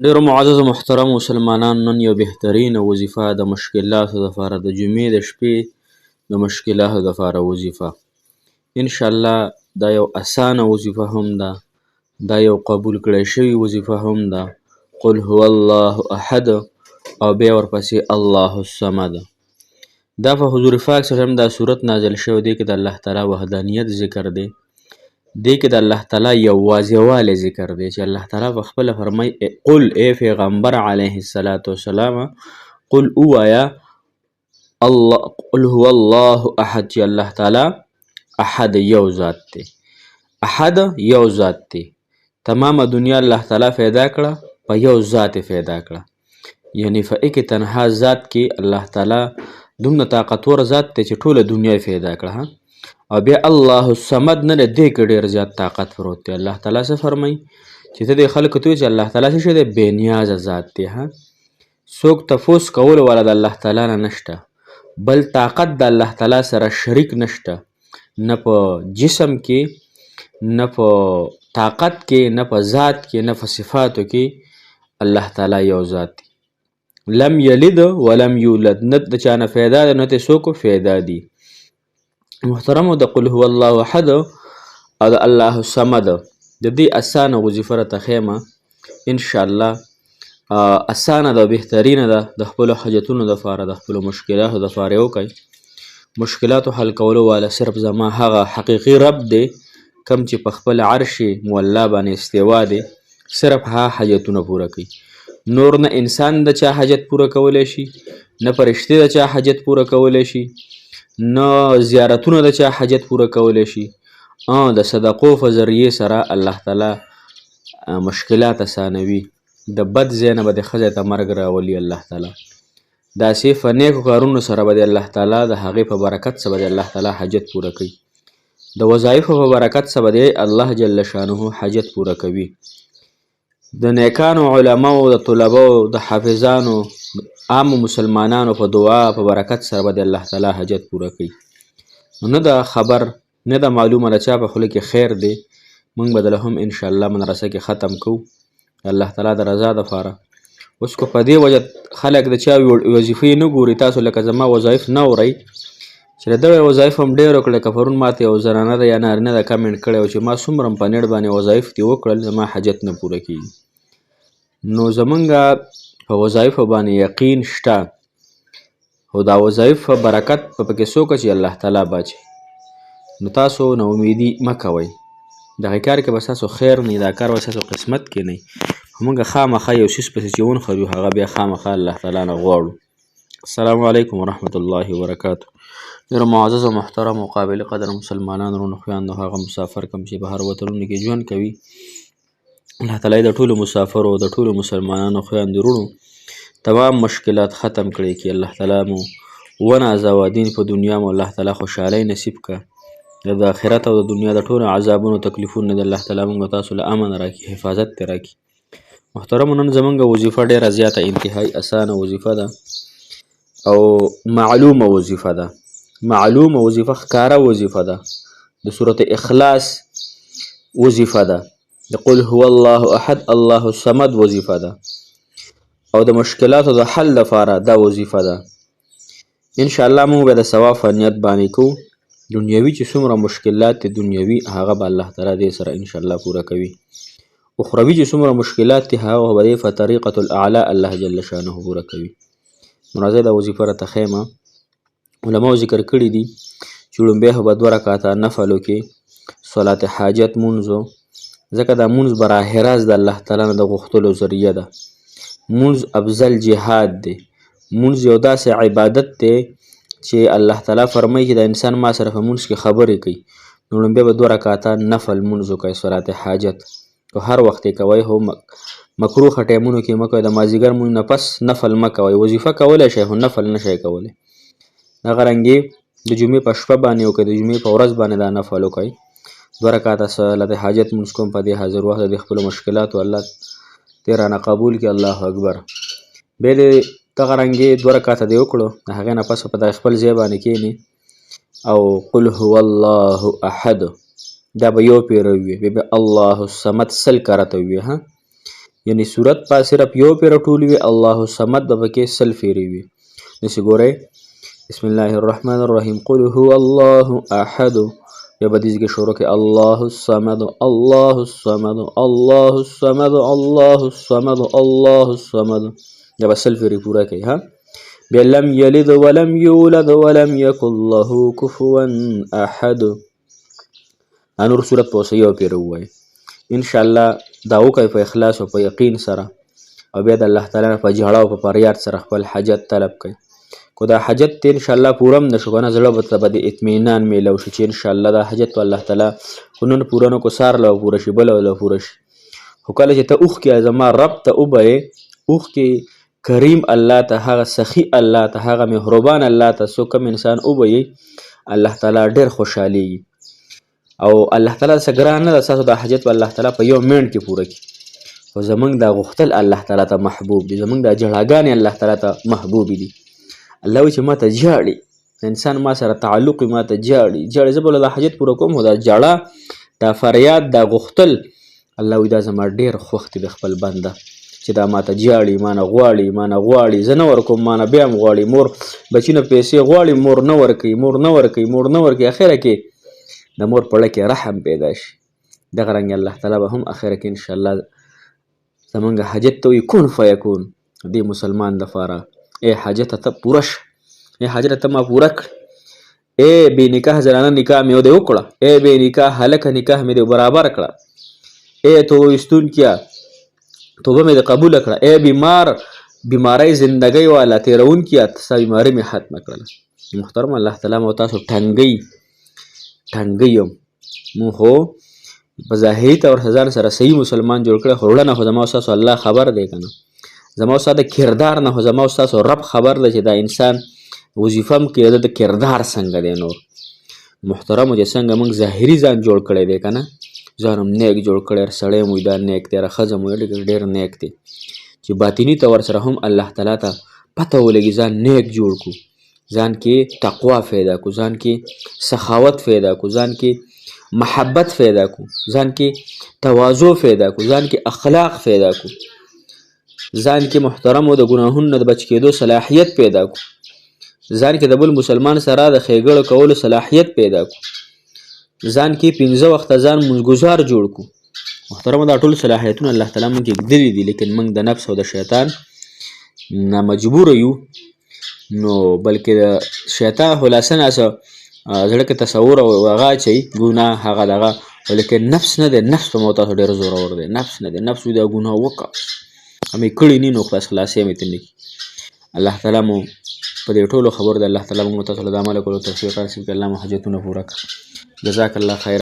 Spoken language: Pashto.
ډیرو معزز او محترم مسلمانان، نن یو بهترینه وظیفه د مشکلاتو دپاره د جمعې د شپې د مشکلاتو دپاره وظیفه انشاءالله دا یو اسانه وظیفه هم ده، دا یو قبول کړی شوې وظیفه هم ده. قل هو الله احد او بیا ورپسې الله الصمد. دا په حضور پاک صلی الله علیه وسلم دا صورت نازل شوی دی کې د الله تعالی وحدانیت ذکر دی، دې کې د الله تعالی یوازېوالی ذکر دی چې الله تعالی په خپله فرمایي قل ای پیغمبر علیه السلام قل ووایه قل هو الله احد چې الله تعالی احد یو ذات دی، احد یو ذات دی. تمامه دنیا الله تعالی پیدا کړه په یو ذات پیدا کړه، یعنی فإک تنها ذات کې الله تعالی دومره طاقتور ذات دی چې ټوله دنیا پیدا کړه. او بیا الله الصمد نه دی، دې کې ډېر زیات طاقت پروت دی. الله تعالی څه فرمایي چې ته دې خلکو ته وایي چې الله تعالی څه شی دی؟ بې نیازه ذات دی. څوک تفوس کولو والا د الله تعالی نه نشته، بل طاقت د الله تعالی سره شریک نشته، نه په جسم کې، نه په طاقت کې، نه په ذات کې، نه په صفاتو کې. الله تعالی یو ذات دی. لم یلد ولم یولد، نه د چا نه پیدا دی، نه د څوک پیدا دی. محترمو، د قل هو الله احد او د الله الصمد د دې اسانه وظیفه راته ښیمه انشاءالله. اسانه ده، بهترینه ده. د خپلو حاجتونو دپاره، د خپلو مشکلاتو دپاره یې وکئ. مشکلاتو حل کولو والا صرف زما هغه حقیقي رب دی کم چې په خپل عرش مولا باندې استوا دی، صرف هغه حاجتونه پوره کوي. نور نه انسان د چا حاجت پوره کولی شي، نه فرشتې د چا حاجت پوره کولی شي، نه زیارتونه د چا حاجت پوره کولی شي. د صدقو په ذریعې سره الله تعالی مشکلات اسانوي. د بد ځای نه به د ښه ځای ته مرګ راولي الله تعالی. داسې په نیکو کارونو سره به د الله تعالی د هغې په برکت سره به د الله تعالی حاجت پوره کوي. د وظایفو په برکت سره به د الله جل شانه حاجت پوره کوي. د نیکانو علماو، د طلباو، د حافظانو، عامو مسلمانانو په دعا په برکت سره به د الله تعالی حاجت پوره کوي. نه د خبر نه د معلومه د چا په خوله کې خیر دی. موږ به دله هم انشاءالله مدرسه کې ختم کوو الله تعالی د رضا دپاره. اوس که په دې وجه خلک د چا وظیفې نه ګوري، تاسو لکه زما وظایف نه اورئ چې د دغه وظایف هم ډېر وکړه. که پرون ماته یو زنانه ده یا نارینه ده کمنټ کړی و چې ما څومره په نیټ باندې وظایف دې وکړل، زما حاجت نه پوره کېږي. نو زمونږ په وظایفو باندې یقین شته، خو دا وظایف په برکت په پکې څوک چې الله تعالی باچي. نو تاسو نا امیدي مه کوئ. دغه کار کې به ستاسو خیر نه، دا کار به ستاسو قسمت کې نه. موږ خامخا یو څیز پسې چې ونښلو هغه بیا خامخا الله تعالی نه غواړو. السلام علیکم ورحمة الله وبرکاته. ډېرو معزز او محترم او قابل قدر مسلمانان ورونو خویندو، هغه مسافر کوم چې بهر وطنونو کې ژوند کوي، الله تعالی د ټولو مسافرو او د ټولو مسلمانانو خویندو ورونو تمام مشکلات ختم کړي کې الله تعالی مو ونازوه. دین په دنیا مو الله تعالی خوشحالۍ نصیب کړه، د آخرت او د دنیا د ټولو عذابونو تکلیفونو د الله تعالی موږ تاسو له امن راکړي، حفاظت ترې راکړي. محترمو، نن زمونږ وظیفه ډېره زیاته انتهایی اسانه وظیفه ده او معلومه وظیفه ده. معلومه وظیفه، ښکاره وظیفه ده. د سورة اخلاص وظیفه ده، د قل هو الله احد الله الصمد وظیفه ده، او د مشکلاتو د حل لپاره دا وظیفه ده. انشاءالله موږ به د ثواب په نیت باندې کوو. دنیوي چې څومره مشکلات دي دنیوي، هغه به الله تعالی دې سره انشاءالله پوره کوي. اخروي چې څومره مشکلات دي هغه به دې په طریقة الاعلی الله جل شانه پوره کوي. نو راځئ دا وظیفه راته ښیمه. علماو ذکر کړي دي چې لومبی خو به 2 رکعته نفل وکړي، صلات حاجت مونځ، ځکه دا مونځ براه راست د الله تعالی نه د غوښتلو ذریعه ده. مونځ افضل جهاد دی. مونځ یو داسې عبادت دی چې الله تعالی فرمایي چې د انسان ما سره په مونځ کې خبرې کوي. نو لومبی به 2 رکعته نفل مونځ وکړئ، صلات حاجت او هر وخت یې کوئ. خو مکروه ټایمونو کې مه کوئ. د مازدیګر مونځ نه پس نفل مه کوئ. وظیفه کولی شئ خو نفل نه شئ کولی. دغه رنګې د جمعې په شپه باندې وکړئ، د جمعې په ورځ باندې دا نفل وکړئ. 2 رکعته صلات حاجت مونځ کوم په دې حاضر وخت د خپلو مشکلاتو الله دې رانه قبول کړي. الله اکبر. بیا دې دغه رنګې 2 رکعته دې وکړو، د هغې نه پس په خپل ځای باندې کښېنې او قل هو الله احد دا به یو پیره ووایې، بیا به الله الصمد 100 کرته ووایې. یعنی صورت په صرف یو پیره ټول وي، الله الصمد به پکې 100 پیرې وي. داسې ګورئ بسم الله الرحمن الرحیم قل هو الله احد، یا به دې کې شروع کړئ الله الصمد الله الصمد الله الصمد الله الصمد الله الصمد، یا به 100 پیرې پوره کړئ. ها بیا لم یلد ولم یولد ولم یکن له کفوا احد، نور صورت په یو پیره ووایئ. انشاءالله دا وکړئ په اخلاص او په یقین سره، او بیا د الله تعالی نه په جړه او په فریاد سره خپل حاجت طلب کړئ. کو دا حاجت ته انشاءالله پوره هم نه شو که نه، زړه به ته به د اطمینان میلو شي چې انشاءالله دا حاجت به الله تعالی خو نن پوره نه کو سار له پوره شي، بله له پوره شي. خو کله چې ته اوښکې زما رب ته وبهیې، اوښکې کریم الله ته، هغه سخي الله ته، هغه مهربان الله ته څوک کم انسان وبهیې، الله تعالی ډېر خوشحالیږي. او الله تعالی څه ګران نه ده، ستاسو دا حاجت به الله تعالی په یو منټ کې پوره کړي. خو زموږ دا غوښتل الله تعالی ته محبوب دي، زموږ دا جړاګانې الله تعالی ته محبوبې دي. الله وایي چې ما ته ژاړي، انسان ما سره تعلق ما ته ژاړي، زه به له دا حاجت پوره کوم. خو دا ژړه، دا فریاد، دا غوښتل، الله وایي دا زما ډېر خوښ دي د خپل بنده چې دا ما ته ژاړي، ما نه غواړي، ما نه غواړي، زه نه ورکوم، ما نه بیا هم غواړي. مور بچي نه پیسې غواړي، مور نه ورکوي، مور نه ورکوي، مور نه ورکوي، اخره کې د مور په زړه کې رحم پیدا شي. دغه رنګ الله تعالی به هم اخره کې انشاءالله زمونږ حاجت ته وایي کن فیکون. دې مسلمان دپاره ای حاجت ته پوره شه، ای حاجت ته ما پوره کړه، ای بې نکاح زنانه نکاح مې دې وکړه، ای بې نکاح هلکه نکاح مې دې برابر کړه، ای توبه ویستونکیه توبه مې دې قبوله کړه، ای بیمار بیماری زندګۍ والا تېرونکیه ستا بیماري مې ختمه کړله. محترم الله تعالی مو تاسو ټنګئ یم، مونږ خو په ظاهري طور ځان سره صحیح مسلمان جوړ کړی، خو وړه نه خو زما او ستاسو الله خبر دی که نه، زما او ستا د کردار نه خو زما او ستاسو رب خبر دی چې دا انسان وظیفه هم کوي، د کردار څنګه دی. نور محترمو چې څنګه موږ ظاهري ځان جوړ کړی دی که نه، ځان هم نیک جوړ کړی، سړی مو دا نیک دی، ښځه مو ډېر نیک دی، چې باطني طور سره هم الله تعالی ته پته ولګي ځان نیک جوړ کړو، ځان کې تقوا پیدا کړو، ځان کې سخاوت پیدا کړو، ځان کې محبت پیدا کړو، ځان کې تواضع پیدا کړو، ځان کې اخلاق پیدا کړو، ځان کې محترمو د ګناهونو نه د بچ کېدو صلاحیت پیدا کړو، ځان کې د بل مسلمان سره د ښېګړه کولو صلاحیت پیدا کړو، ځان کې 15 وخته ځان مونځګزار جوړ کړو. محترمو دا ټول صلاحیتونه الله تعالی موږ کې ږدلي دي، لیکن موږ د نفس او د شیطان نه مجبوره یو، نو بلکې د شیطان خلاصه ناسه زړه کې تصور او هغه اچوي ګناه هغه دغه، لیکن نفس نه دی، نفس په مو تاسو ډېر زورور دی، نفس نه دی، نفس دا ګناه وکړه همې کړي نی نو خلاص خلاصې مې ته نه کړي. الله تعالی مو په دې ټولو خبرو د الله تعالی موږ تاسو له د عمله کولو توفیق راسي، چې الله مو حاجتونه پوره کړه. جزاک الله خیر.